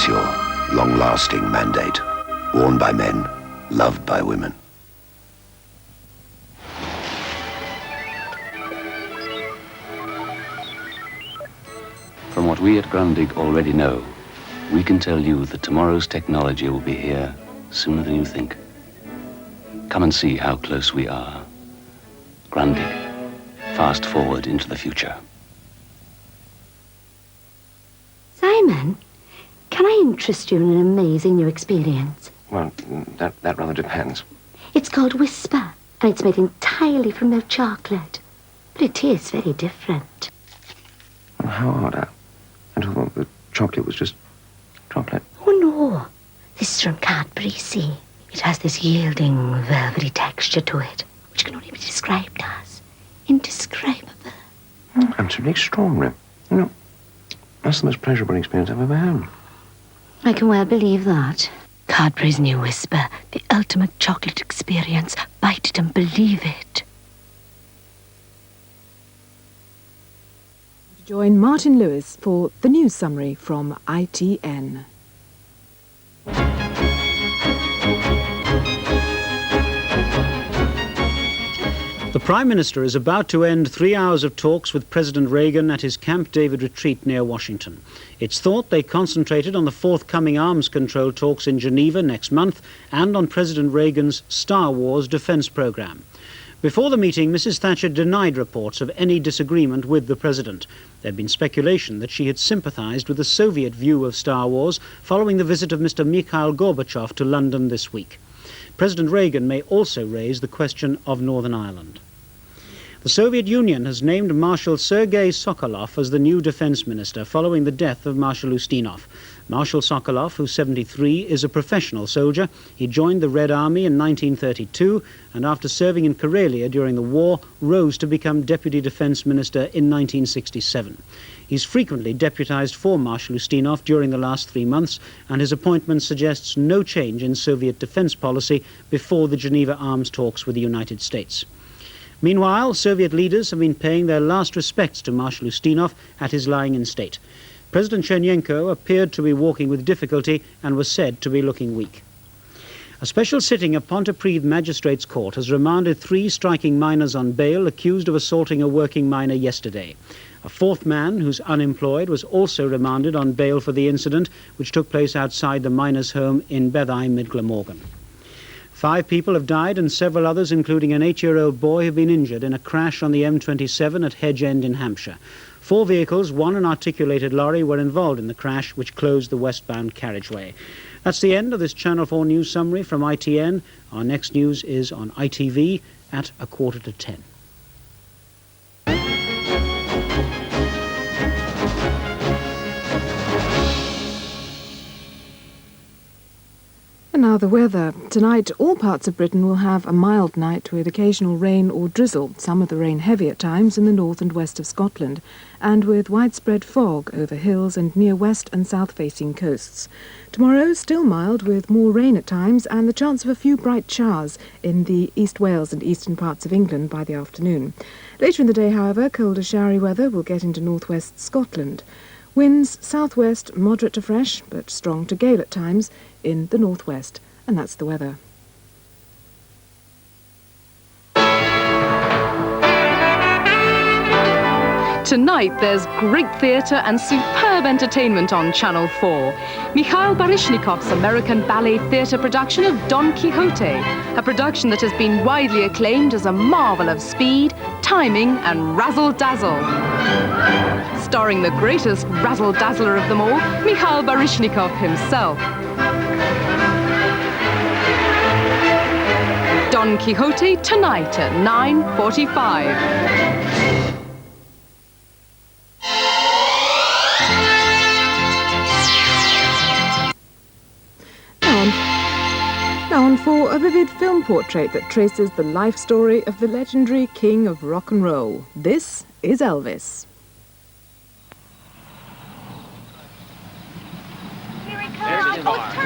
is your long-lasting mandate? Worn by men, loved by women. From what we at Grundig already know, we can tell you that tomorrow's technology will be here sooner than you think. Come and see how close we are. Grundig, fast forward into the future. Simon, can I interest you in an amazing new experience? Well, that rather depends. It's called Whisper, and it's made entirely from milk chocolate. But it tastes very different. Well, how odd. I thought the chocolate was just chocolate. Oh, no. This is from Cadbury, see? It has this yielding, velvety texture to it, which can only be described as indescribable. Absolutely extraordinary. You know, that's the most pleasurable experience I've ever had. I can well believe that. Cadbury's new Whisper, the ultimate chocolate experience. Bite it and believe it. Join Martin Lewis for the news summary from ITN. The Prime Minister is about to end 3 hours of talks with President Reagan at his Camp David retreat near Washington. It's thought they concentrated on the forthcoming arms control talks in Geneva next month and on President Reagan's Star Wars defense program. Before the meeting, Mrs. Thatcher denied reports of any disagreement with the President. There had been speculation that she had sympathized with the Soviet view of Star Wars following the visit of Mr. Mikhail Gorbachev to London this week. President Reagan may also raise the question of Northern Ireland. The Soviet Union has named Marshal Sergei Sokolov as the new defense minister following the death of Marshal Ustinov. Marshal Sokolov, who's 73, is a professional soldier. He joined the Red Army in 1932 and after serving in Karelia during the war, rose to become deputy defense minister in 1967. He's frequently deputized for Marshal Ustinov during the last 3 months, and his appointment suggests no change in Soviet defense policy before the Geneva arms talks with the United States. Meanwhile, Soviet leaders have been paying their last respects to Marshal Ustinov at his lying in state. President Chernenko appeared to be walking with difficulty and was said to be looking weak. A special sitting of Pontypridd Magistrates' Court has remanded 3 striking miners on bail accused of assaulting a working miner yesterday. A 4th man, who's unemployed, was also remanded on bail for the incident, which took place outside the miners' home in Beddau mid Glamorgan. 5 people have died and several others, including an 8-year-old boy, have been injured in a crash on the M27 at Hedge End in Hampshire. 4 vehicles, 1 an articulated lorry, were involved in the crash, which closed the westbound carriageway. That's the end of this Channel 4 news summary from ITN. Our next news is on ITV at 9:45. And now the weather. Tonight, all parts of Britain will have a mild night with occasional rain or drizzle, some of the rain heavy at times in the north and west of Scotland, and with widespread fog over hills and near west and south-facing coasts. Tomorrow, still mild with more rain at times and the chance of a few bright showers in the East Wales and eastern parts of England by the afternoon. Later in the day, however, colder showery weather will get into northwest Scotland. Winds southwest, moderate to fresh, but strong to gale at times in the northwest. And that's the weather. Tonight there's great theatre and superb entertainment on Channel 4. Mikhail Baryshnikov's American ballet theatre production of Don Quixote, a production that has been widely acclaimed as a marvel of speed, timing and razzle-dazzle. Starring the greatest razzle-dazzler of them all, Mikhail Baryshnikov himself. Don Quixote tonight at 9:45. Now on for a vivid film portrait that traces the life story of the legendary king of rock and roll. This is Elvis. Here he comes.